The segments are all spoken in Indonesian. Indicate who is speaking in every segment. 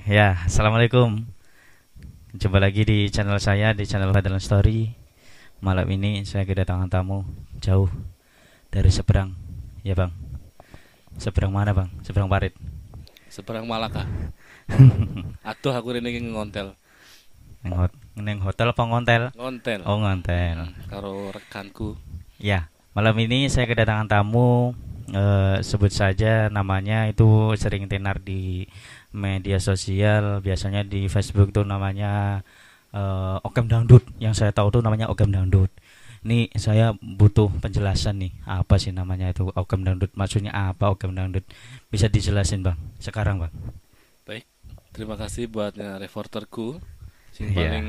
Speaker 1: Ya, assalamualaikum. Jumpa lagi di channel saya, di channel Fadlan Story. Malam ini saya kedatangan tamu jauh dari seberang. Ya bang, seberang mana bang? Seberang Parit.
Speaker 2: Seberang Malaka. Aduh aku rene iki ngontel.
Speaker 1: Neng hotel apa ngontel?
Speaker 2: Ngontel.
Speaker 1: Oh ngontel.
Speaker 2: Karo rekanku.
Speaker 1: Ya, malam ini saya kedatangan tamu. Sebut saja namanya, itu sering tenar di media sosial, biasanya di Facebook tuh namanya Okem Dangdut. Yang saya tahu tuh namanya Okem Dangdut. Ini saya butuh penjelasan nih, apa sih namanya itu Okem Dangdut? Maksudnya apa Okem Dangdut? Bisa dijelasin bang, sekarang bang?
Speaker 2: Baik. Terima kasih buat reporterku sing
Speaker 1: Iya.
Speaker 2: paling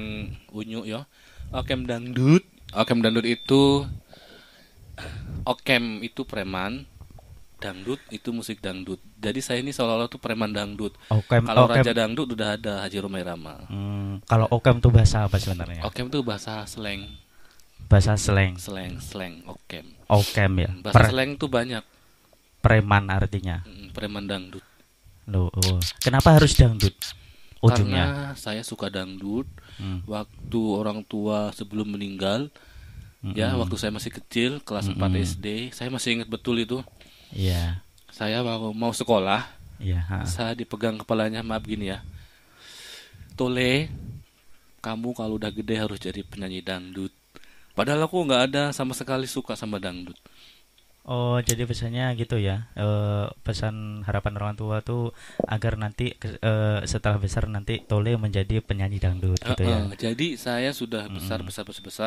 Speaker 2: unyu ya. Okem dangdut. Okem dangdut itu Okem itu preman, dangdut itu musik dangdut. Jadi saya ini seolah-olah tuh preman dangdut.
Speaker 1: Okem,
Speaker 2: Kalau
Speaker 1: Okem.
Speaker 2: Raja Dangdut udah ada Haji Romai Rama.
Speaker 1: Kalau Okem tuh bahasa apa sebenarnya?
Speaker 2: Okem itu bahasa slang,
Speaker 1: Bahasa slang.
Speaker 2: slang Okem.
Speaker 1: Okem ya.
Speaker 2: Bahasa slang tuh banyak.
Speaker 1: Preman artinya.
Speaker 2: Preman dangdut.
Speaker 1: Loh, oh. Kenapa harus dangdut? Ujungnya.
Speaker 2: Karena saya suka dangdut.
Speaker 1: Hmm.
Speaker 2: Waktu orang tua sebelum meninggal, ya waktu saya masih kecil kelas 4 SD, saya masih ingat betul itu.
Speaker 1: Iya.
Speaker 2: Saya mau sekolah,
Speaker 1: Iya.
Speaker 2: saya dipegang kepalanya, maaf gini ya, Tole, kamu kalau udah gede harus jadi penyanyi dangdut. Padahal aku nggak ada sama sekali suka sama dangdut.
Speaker 1: Oh, jadi pesannya gitu ya. Pesan harapan orang tua tuh agar nanti setelah besar nanti Tole menjadi penyanyi dangdut gitu ya.
Speaker 2: Jadi saya sudah besar,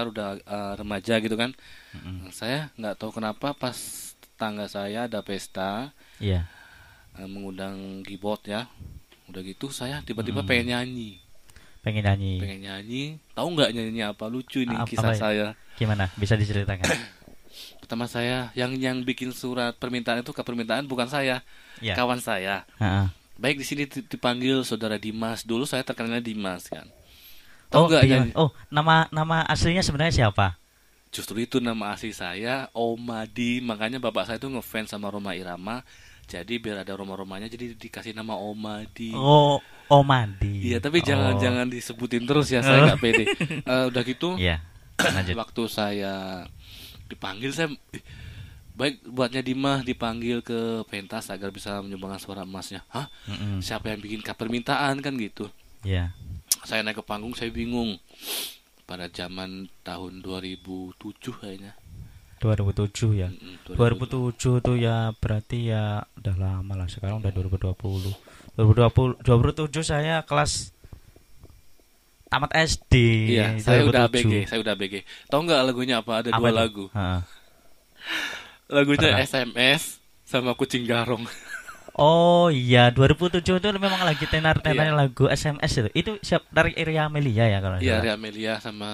Speaker 2: udah remaja gitu kan. Saya nggak tahu kenapa pas tetangga saya ada pesta,
Speaker 1: Iya.
Speaker 2: mengundang keyboard ya. Udah gitu saya tiba-tiba pengen nyanyi.
Speaker 1: Pengen nyanyi.
Speaker 2: Pengen nyanyi. Tahu nggak nyanyinya apa? Lucu nih
Speaker 1: Apa
Speaker 2: kisah
Speaker 1: ya?
Speaker 2: saya.
Speaker 1: Gimana? Bisa diceritakan?
Speaker 2: Pertama saya yang bikin surat permintaan itu, ke permintaan bukan saya,
Speaker 1: Iya.
Speaker 2: kawan saya.
Speaker 1: Heeh.
Speaker 2: Baik, di sini dipanggil saudara Dimas. Dulu saya terkenalnya Dimas kan. Tahu
Speaker 1: Oh,
Speaker 2: nggak
Speaker 1: iya.
Speaker 2: nyanyi?
Speaker 1: Oh, nama aslinya sebenarnya siapa?
Speaker 2: Justru itu nama asli saya Omadi. Makanya bapak saya tuh ngefans sama Roma Irama. Jadi biar ada Roma-Romanya jadi dikasih nama Omadi.
Speaker 1: Oh, Omadi.
Speaker 2: Iya, tapi
Speaker 1: Oh.
Speaker 2: jangan disebutin terus ya, saya nggak pede. Udah gitu,
Speaker 1: Iya. Lanjut.
Speaker 2: waktu saya dipanggil, saya baik buatnya Dimas dipanggil ke pentas agar bisa menyumbangkan suara emasnya. Hah?
Speaker 1: Mm-mm.
Speaker 2: Siapa yang bikin permintaan kan gitu?
Speaker 1: Iya.
Speaker 2: Saya naik ke panggung, saya bingung. Pada zaman tahun 2007 kayaknya.
Speaker 1: 2007 ya.
Speaker 2: 2007.
Speaker 1: 2007 tuh ya berarti ya udah lama lah, sekarang udah 2020. 2007 saya kelas tamat SD.
Speaker 2: Iya, saya udah
Speaker 1: 2007.
Speaker 2: ABG. Tahu nggak lagunya apa? Ada
Speaker 1: Apa
Speaker 2: dua
Speaker 1: itu?
Speaker 2: lagu.
Speaker 1: Heeh.
Speaker 2: Lagunya
Speaker 1: Pernah.
Speaker 2: SMS sama Kucing Garong.
Speaker 1: Oh iya, 2007 itu memang lagi tenar-tenarnya
Speaker 2: Iya.
Speaker 1: lagu SMS itu. Itu siap dari Iriya Melia ya kalau nggak
Speaker 2: Iya,
Speaker 1: salah.
Speaker 2: Ria Amelia sama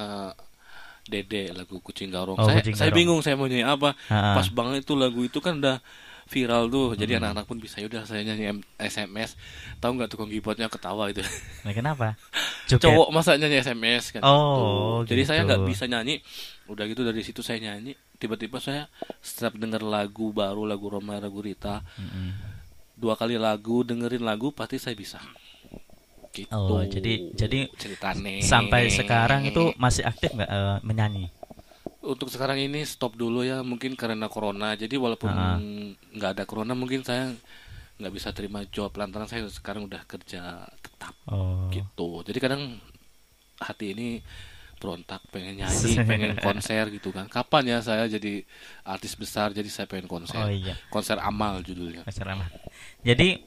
Speaker 2: Dede, lagu Kucing Garong.
Speaker 1: Oh,
Speaker 2: Saya
Speaker 1: Kucing
Speaker 2: saya
Speaker 1: Garong.
Speaker 2: bingung saya mau nyanyi apa.
Speaker 1: Heeh.
Speaker 2: Pas banget itu lagu itu kan udah viral tuh. Jadi anak-anak pun bisa, udah saya nyanyi SMS. Tahu nggak tukang keyboardnya ketawa itu.
Speaker 1: Nah, kenapa? Joget.
Speaker 2: Cowok masa nyanyi SMS kan
Speaker 1: Oh,
Speaker 2: gitu. Jadi saya
Speaker 1: gitu.
Speaker 2: nggak bisa nyanyi. Udah gitu dari situ saya nyanyi. Tiba-tiba saya setiap denger lagu baru, lagu Roma, lagu Rita,
Speaker 1: Mm-mm.
Speaker 2: 2 kali lagu, dengerin lagu pasti saya bisa. Gitu.
Speaker 1: Oh, jadi
Speaker 2: ceritane.
Speaker 1: sampai sekarang itu masih aktif nggak menyanyi?
Speaker 2: Untuk sekarang ini stop dulu ya, mungkin karena corona. Jadi walaupun nggak ada corona, mungkin saya nggak bisa terima job lantaran saya sekarang udah kerja tetap
Speaker 1: Oh.
Speaker 2: gitu. Jadi kadang hati ini berontak, pengen nyanyi, pengen konser gitu kan. Kapan ya saya jadi artis besar? Jadi saya pengen konser.
Speaker 1: Oh iya.
Speaker 2: Konser amal judulnya.
Speaker 1: Mas Rahmat. Jadi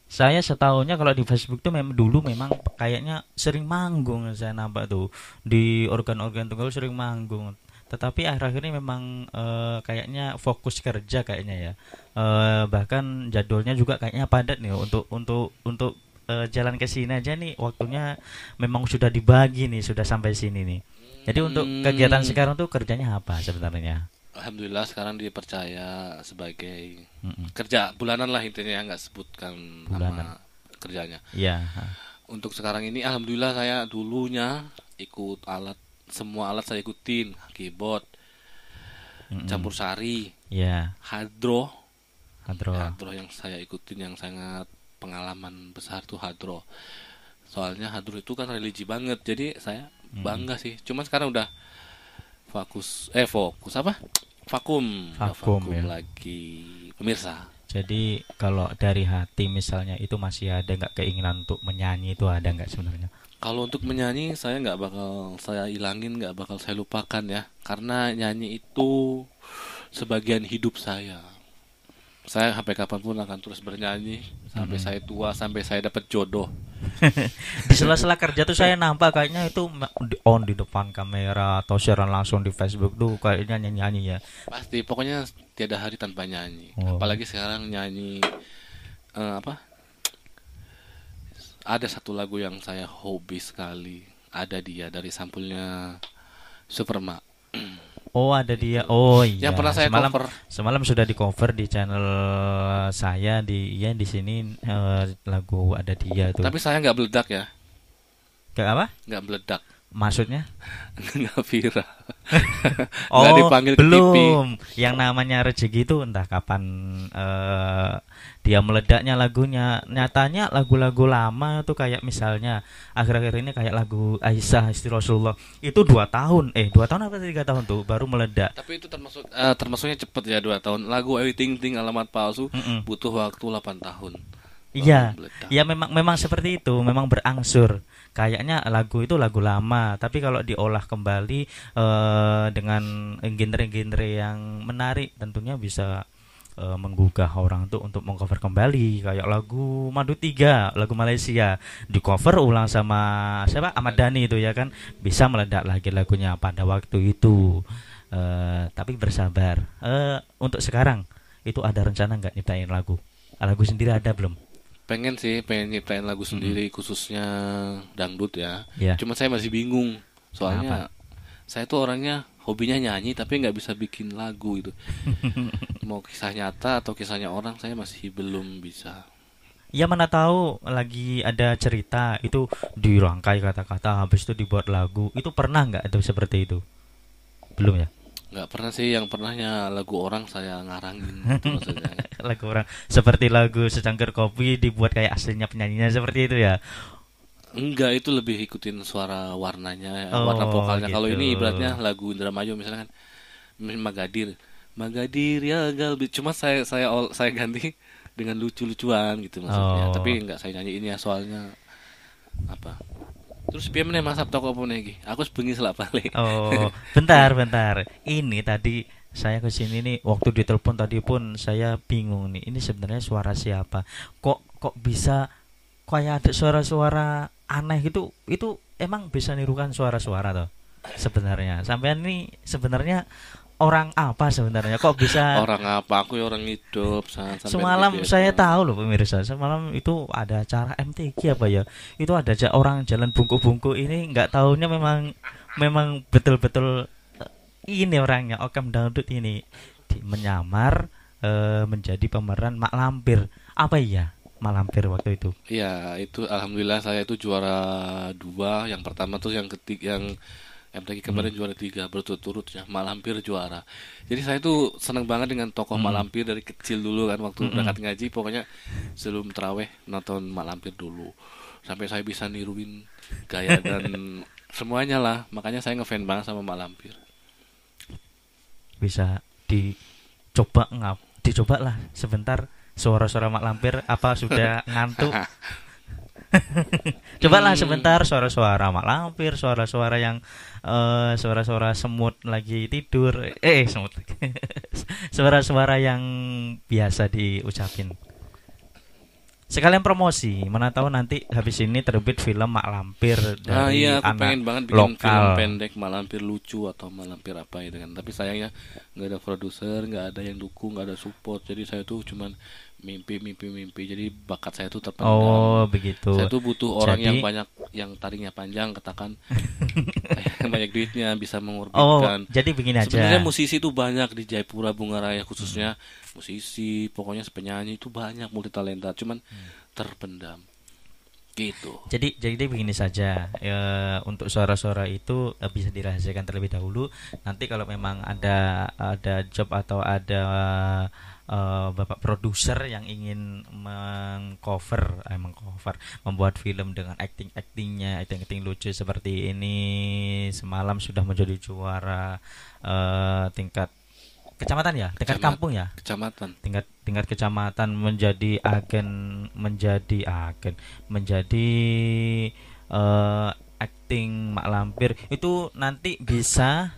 Speaker 1: saya setahunya kalau di Facebook tuh memang dulu memang kayaknya sering manggung, saya nampak tuh di organ-organ tunggal sering manggung. Tetapi akhir-akhir ini memang kayaknya fokus kerja kayaknya ya. Bahkan jadwalnya juga kayaknya padat nih untuk jalan ke sini aja nih waktunya memang sudah dibagi nih, sudah sampai sini nih. Jadi untuk kegiatan sekarang tuh kerjanya apa sebenarnya?
Speaker 2: Alhamdulillah sekarang dipercaya sebagai
Speaker 1: Mm-mm.
Speaker 2: kerja bulanan lah intinya, nggak sebutkan
Speaker 1: Bulanan.
Speaker 2: nama kerjanya.
Speaker 1: Iya.
Speaker 2: Untuk sekarang ini alhamdulillah saya dulunya ikut semua alat saya ikutin, keyboard,
Speaker 1: Mm-mm.
Speaker 2: campur sari,
Speaker 1: Iya.
Speaker 2: hadroh,
Speaker 1: Hadro.
Speaker 2: hadroh yang saya ikutin yang sangat pengalaman besar tuh hadroh. Soalnya hadroh itu kan religi banget, jadi saya bangga sih. Cuman sekarang udah fokus apa? Udah
Speaker 1: Vakum
Speaker 2: vakum
Speaker 1: ya.
Speaker 2: lagi pemirsa.
Speaker 1: Jadi kalau dari hati misalnya itu masih ada nggak keinginan untuk menyanyi, itu ada nggak sebenarnya?
Speaker 2: Kalau untuk menyanyi saya nggak bakal saya ilangin, nggak bakal saya lupakan ya, karena nyanyi itu sebagian hidup saya. Saya sampai kapanpun akan terus bernyanyi sampai
Speaker 1: Mm-mm.
Speaker 2: saya tua, sampai saya dapat jodoh.
Speaker 1: Di sela-sela kerja tuh saya nampak kayaknya itu di depan kamera atau siaran langsung di Facebook tuh kayaknya nyanyi-nyanyi ya.
Speaker 2: Pasti, pokoknya tiada hari tanpa nyanyi.
Speaker 1: Oh.
Speaker 2: Apalagi sekarang nyanyi apa? Ada satu lagu yang saya hobi sekali. Ada dia dari sampulnya Superma.
Speaker 1: Oh, ada dia.
Speaker 2: Itu.
Speaker 1: Oh
Speaker 2: Yang
Speaker 1: iya.
Speaker 2: pernah saya
Speaker 1: Semalam
Speaker 2: cover.
Speaker 1: semalam sudah di cover di channel saya di sini lagu ada dia tuh.
Speaker 2: Tapi saya nggak meledak ya,
Speaker 1: Kayak apa?
Speaker 2: nggak meledak,
Speaker 1: Maksudnya?
Speaker 2: nggak viral, nggak
Speaker 1: Oh,
Speaker 2: dipanggil ke TV.
Speaker 1: belum. Yang namanya rezeki itu entah kapan eh, dia meledaknya lagunya. Nyatanya lagu-lagu lama tuh kayak misalnya akhir-akhir ini kayak lagu Aisyah Istri Rasulullah itu 2 tahun, 2 tahun apa 3 tahun tuh baru meledak.
Speaker 2: Tapi itu termasuknya cepet ya, 2 tahun. Lagu Ayu Ting Ting Alamat Palsu
Speaker 1: Mm-mm.
Speaker 2: butuh waktu 8 tahun baru
Speaker 1: Iya,
Speaker 2: meledak.
Speaker 1: ya memang seperti itu, memang berangsur. Kayaknya lagu itu lagu lama, tapi kalau diolah kembali dengan genre-genre yang menarik, tentunya bisa menggugah orang tuh untuk mengcover kembali. Kayak lagu Madu 3, lagu Malaysia, di cover ulang sama siapa? Ahmad Dhani itu ya kan, bisa meledak lagi lagunya pada waktu itu. Tapi bersabar. Untuk sekarang itu ada rencana nggak nyiptain lagu? Lagu sendiri ada belum?
Speaker 2: Pengen sih, pengen nyiptain lagu
Speaker 1: Mm-mm.
Speaker 2: sendiri khususnya dangdut ya.
Speaker 1: Ya.
Speaker 2: Cuma saya masih bingung.
Speaker 1: Kenapa?
Speaker 2: Soalnya saya tuh orangnya hobinya nyanyi tapi nggak bisa bikin lagu itu. Mau kisah nyata atau kisahnya orang saya masih belum bisa.
Speaker 1: Ya mana tahu lagi ada cerita itu dirangkai kata-kata habis itu dibuat lagu. Itu pernah nggak itu seperti itu? Belum ya?
Speaker 2: Nggak pernah sih, yang pernahnya lagu orang saya ngarangin gitu maksudnya.
Speaker 1: Lagu orang seperti lagu secangkir kopi dibuat kayak aslinya penyanyinya seperti itu ya.
Speaker 2: Enggak, itu lebih ikutin suara warnanya, warna
Speaker 1: Oh
Speaker 2: vokalnya. Kalau
Speaker 1: gitu.
Speaker 2: ini ibaratnya lagu Indramayu misalkan Magadir. Magadir ya galbi. Cuma saya ganti dengan lucu-lucuan gitu maksudnya.
Speaker 1: Oh.
Speaker 2: Tapi enggak saya nyanyiin ya, soalnya apa? Terus piye meneh masap toko apa iki? Aku sebengi selak balik.
Speaker 1: Oh, bentar. Ini tadi saya ke sini nih waktu ditelepon tadi pun saya bingung nih. Ini sebenarnya suara siapa? Kok bisa kayak ada suara-suara aneh gitu? Itu emang bisa nirukan suara-suara toh? Sebenarnya. Sampean ini sebenarnya orang apa sebenarnya? Kok bisa
Speaker 2: Orang apa? Aku ya orang hidup sampai
Speaker 1: semalam
Speaker 2: gitu
Speaker 1: saya
Speaker 2: ya.
Speaker 1: tahu loh pemirsa, semalam itu ada acara MTQ apa ya? Itu ada orang jalan bungkuk-bungkuk ini nggak taunya memang memang betul-betul ini orangnya Okam Dangdut ini menyamar menjadi pemeran Mak Lampir. Apa iya Mak Lampir waktu itu?
Speaker 2: Iya, itu alhamdulillah saya itu juara 2. Yang pertama tuh, yang ketiga, yang MTQ
Speaker 1: Hmm.
Speaker 2: kemarin juara 3 berturut-turut ya. Malampir juara. Jadi saya tuh seneng banget dengan tokoh
Speaker 1: Hmm.
Speaker 2: Malampir dari kecil dulu kan, waktu
Speaker 1: Hmm.
Speaker 2: berangkat ngaji pokoknya sebelum teraweh nonton Malampir dulu. Sampai saya bisa niruin gaya dan semuanya lah. Makanya saya ngefan banget sama Malampir.
Speaker 1: Bisa dicoba lah sebentar suara-suara Mak Lampir apa sudah ngantuk? Cobalah
Speaker 2: Hmm,
Speaker 1: sebentar suara-suara Mak Lampir, suara-suara yang suara-suara semut lagi tidur. Semut. Suara-suara yang biasa diucapin. Sekalian promosi, mana tahu nanti habis ini terbit film Mak Lampir
Speaker 2: Nah
Speaker 1: dari
Speaker 2: iya, aku
Speaker 1: anak
Speaker 2: pengen banget bikin film
Speaker 1: lokal.
Speaker 2: pendek Malampir lucu atau Malampir apa itu kan. Tapi sayangnya nggak ada produser, nggak ada yang dukung, nggak ada support. Jadi saya tuh cuman mimpi. Jadi bakat saya tuh terpendam.
Speaker 1: Oh, begitu.
Speaker 2: Saya tuh butuh orang yang
Speaker 1: Jadi
Speaker 2: banyak, yang taringnya panjang, katakan yang banyak duitnya, bisa
Speaker 1: oh,
Speaker 2: mengorbitkan.
Speaker 1: jadi begini
Speaker 2: Sebenarnya
Speaker 1: aja.
Speaker 2: musisi itu banyak di Jayapura Bunga Raya, khususnya musisi, pokoknya penyanyi itu banyak multi talenta, cuman terpendam. Gitu.
Speaker 1: Jadi begini saja, untuk suara-suara itu bisa dirahasiakan terlebih dahulu. Nanti kalau memang ada job atau ada bapak produser yang ingin mengcover, membuat film dengan acting lucu seperti ini, semalam sudah menjadi juara tingkat kecamatan ya, tingkat kampung ya,
Speaker 2: Kecamatan.
Speaker 1: tingkat kecamatan, menjadi acting mak lampir itu nanti bisa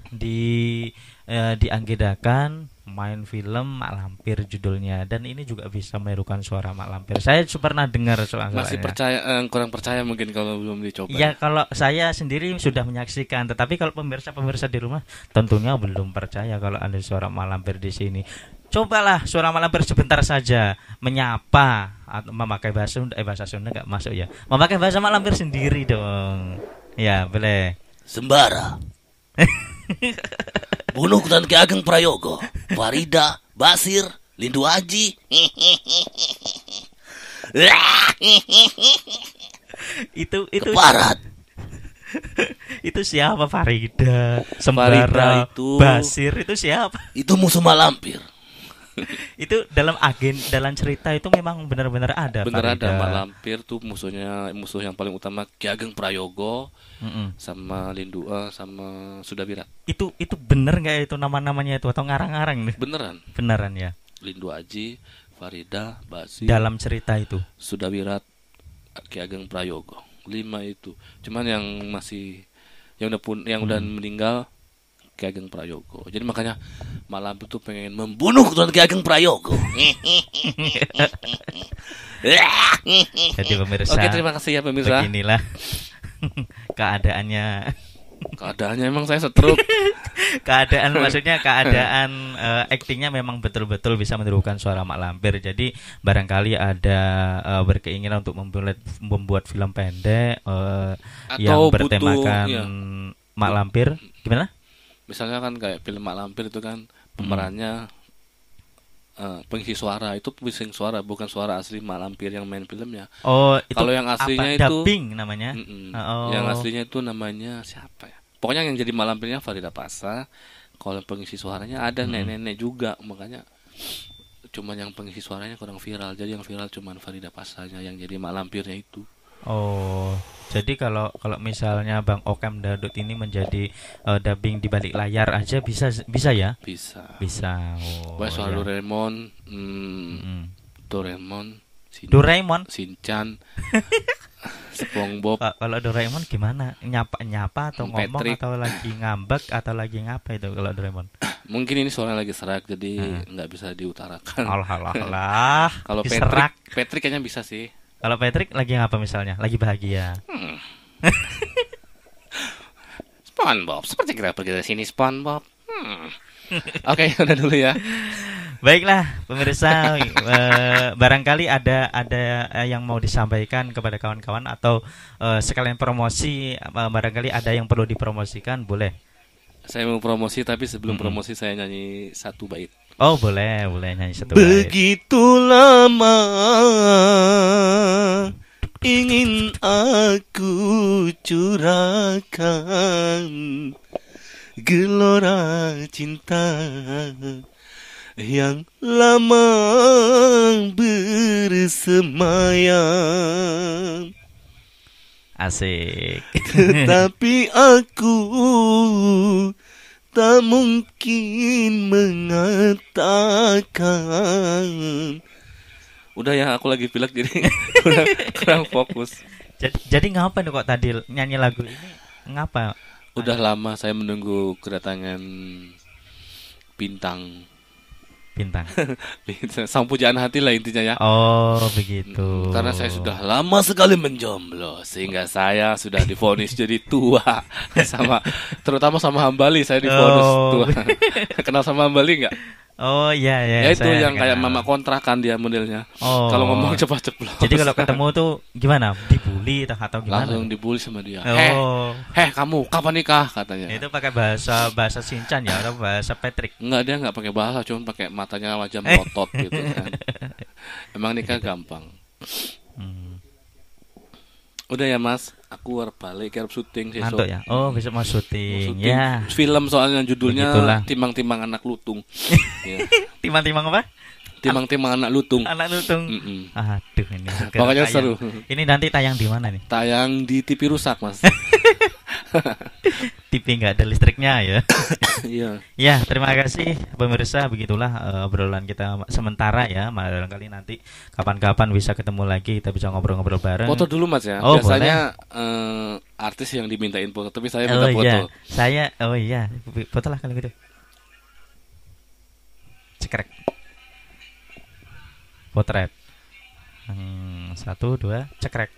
Speaker 1: dianggedakan main film mak lampir judulnya, dan ini juga bisa menirukan suara mak lampir. Saya pernah dengar
Speaker 2: Masih percaya, kurang percaya mungkin kalau belum dicoba.
Speaker 1: ya, kalau saya sendiri sudah menyaksikan, tetapi kalau pemirsa di rumah tentunya belum percaya kalau ada suara mak lampir di sini. Cobalah suara mak lampir sebentar saja menyapa atau memakai bahasa Sunda nggak masuk ya. Memakai bahasa mak lampir sendiri dong. Ya, boleh.
Speaker 3: Sembara. Bunuh dan Ki Ageng Prayogo, Farida, Basir, Lindu Aji.
Speaker 1: Itu
Speaker 3: Keparat.
Speaker 1: itu siapa? Farida, Sembara,
Speaker 2: Farida itu-
Speaker 1: Basir itu siapa?
Speaker 3: Itu musuh malampir.
Speaker 1: Itu dalam cerita itu memang benar-benar ada.
Speaker 2: Bener
Speaker 1: Farida.
Speaker 2: ada mak lampir tuh musuh yang paling utama Ki Ageng Prayogo
Speaker 1: Mm-mm.
Speaker 2: sama Lindua sama Sudawira.
Speaker 1: Itu bener nggak itu nama-namanya itu atau ngarang-ngarang nih? Beneran ya.
Speaker 2: Lindu Aji, Farida, Basir,
Speaker 1: Dalam cerita itu.
Speaker 2: Sudawira, Ki Ageng Prayogo. 5 itu. Cuman yang udah meninggal Ki Ageng Prayogo. Jadi makanya mak lampir tuh pengen
Speaker 3: Bunuh dan Ki Ageng Prayogo.
Speaker 1: Jadi pemirsa.
Speaker 2: Oke, terima kasih ya pemirsa.
Speaker 1: Beginilah keadaannya.
Speaker 2: Keadaannya emang saya stroke.
Speaker 1: Maksudnya keadaan aktingnya memang betul-betul bisa menirukan suara mak lampir. Jadi barangkali ada berkeinginan untuk membuat film pendek yang
Speaker 2: Atau
Speaker 1: bertemakan
Speaker 2: butuh, ya.
Speaker 1: mak lampir. Gimana?
Speaker 2: Misalnya kan kayak film mak lampir itu kan pemerannya pengisi suara, itu pengisi suara bukan suara asli mak lampir yang main filmnya.
Speaker 1: Oh, itu
Speaker 2: Kalau yang aslinya
Speaker 1: apa?
Speaker 2: itu
Speaker 1: Dubbing namanya. Oh.
Speaker 2: Yang aslinya itu namanya siapa ya? Pokoknya yang jadi mak lampirnya Farida Pasa. Kalau pengisi suaranya ada nenek-nenek juga, makanya cuman yang pengisi suaranya kurang viral. Jadi yang viral cuman Farida Pasanya yang jadi mak lampirnya itu.
Speaker 1: Oh, jadi kalau misalnya Bang Okem Dadut ini menjadi dubbing di balik layar aja bisa ya?
Speaker 2: Bisa.
Speaker 1: Bisa. Oh,
Speaker 2: Pokoknya soal
Speaker 1: ya.
Speaker 2: Doraemon,
Speaker 1: Doraemon.
Speaker 2: Shinchan, SpongeBob,
Speaker 1: Kalau Doraemon gimana? Nyapa atau ngomong
Speaker 2: Patrick.
Speaker 1: atau lagi ngambek atau lagi ngapa itu kalau Doraemon?
Speaker 2: Mungkin ini soalnya lagi serak jadi nggak bisa diutarakan.
Speaker 1: Alah.
Speaker 2: Kalau
Speaker 1: diserak.
Speaker 2: Patrick kayaknya bisa sih.
Speaker 1: Kalau Patrick lagi ngapa misalnya? Lagi bahagia.
Speaker 2: SpongeBob, seperti kita pergi dari sini SpongeBob. Oke, udah dulu ya.
Speaker 1: Baiklah pemirsa, barangkali ada yang mau disampaikan kepada kawan-kawan atau sekalian promosi, barangkali ada yang perlu dipromosikan, boleh.
Speaker 2: Saya mau promosi tapi sebelum promosi saya nyanyi satu bait.
Speaker 1: Oh boleh nyanyi satu bait.
Speaker 3: Begitu lama ingin aku curahkan gelora cinta yang lama bersemayam.
Speaker 1: Asik.
Speaker 3: Tetapi aku tak mungkin mengatakan.
Speaker 2: Udah ya, aku lagi pilek jadi kurang fokus.
Speaker 1: Jadi ngapa nih kok tadi nyanyi lagu ini? Ngapa?
Speaker 2: Udah lama saya menunggu kedatangan bintang. Sang pujaan hati lah intinya ya.
Speaker 1: Oh begitu.
Speaker 2: Karena saya sudah lama sekali menjomblo sehingga saya sudah divonis jadi tua terutama sama Hambali saya divonis tua. Kenal sama Hambali nggak?
Speaker 1: Oh iya.
Speaker 2: Ya itu
Speaker 1: saya
Speaker 2: yang kayak
Speaker 1: kenal.
Speaker 2: mama kontrakan dia modelnya.
Speaker 1: Oh.
Speaker 2: Kalau ngomong cepat-cepat.
Speaker 1: Jadi kalau ketemu tuh gimana? Dibully atau gimana?
Speaker 2: Langsung dibully sama dia.
Speaker 1: Oh.
Speaker 2: Kamu kapan nikah katanya.
Speaker 1: Itu pakai bahasa Shinchan ya atau bahasa Patrick?
Speaker 2: Enggak, dia nggak pakai bahasa, cuma pakai matanya wajah melotot gitu kan. Emang nikah gampang. Udah ya Mas, aku harus balik harus syuting
Speaker 1: Ngantuk
Speaker 2: besok.
Speaker 1: ya. Oh, besok mau
Speaker 2: Mau
Speaker 1: syuting.
Speaker 2: syuting
Speaker 1: Ya.
Speaker 2: film soalnya judulnya
Speaker 1: Begitulah.
Speaker 2: Timang-timang anak lutung. Ya.
Speaker 1: Timang-timang apa?
Speaker 2: Timang-timang anak lutung.
Speaker 1: Anak lutung.
Speaker 2: Mm-mm.
Speaker 1: Aduh ini. segera
Speaker 2: Pokoknya
Speaker 1: tayang.
Speaker 2: seru.
Speaker 1: Ini nanti tayang di mana nih?
Speaker 2: Tayang di TV rusak Mas.
Speaker 1: TV nggak ada listriknya ya.
Speaker 2: Iya.
Speaker 1: Ya, terima kasih pemirsa. Begitulah obrolan kita sementara ya. Barangkali nanti kapan-kapan bisa ketemu lagi, kita bisa ngobrol-ngobrol bareng.
Speaker 2: Foto dulu Mas ya.
Speaker 1: Oh,
Speaker 2: Biasanya artis yang dimintain foto, tapi saya minta
Speaker 1: Oh
Speaker 2: foto.
Speaker 1: iya, saya foto lah kalau gitu. Cekrek. Potret. 1, 2, cekrek.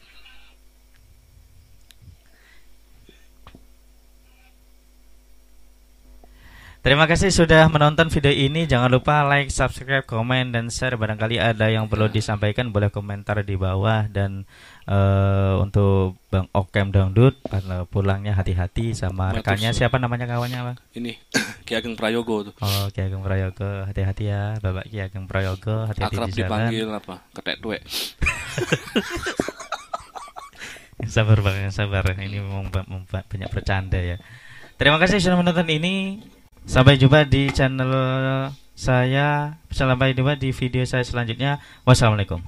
Speaker 1: Terima kasih sudah menonton video ini. Jangan lupa like, subscribe, komen, dan share. Barangkali ada yang perlu disampaikan, boleh komentar di bawah. Dan untuk Bang Okem Dangdut, pulangnya hati-hati sama rekannya. Siapa namanya kawannya Bang?
Speaker 2: Ini Ki Ageng Prayogo tuh.
Speaker 1: Oh, Ki Ageng Prayogo, hati-hati ya, Bapak Ki Ageng Prayogo, hati-hati
Speaker 2: Akrab
Speaker 1: di jalan.
Speaker 2: dipanggil apa? Ketek tuwek.
Speaker 1: Sabar Bang, sabar. Ini memang banyak bercanda ya. Terima kasih sudah menonton ini. Sampai jumpa di channel saya. Sampai jumpa di video saya selanjutnya. Wassalamualaikum.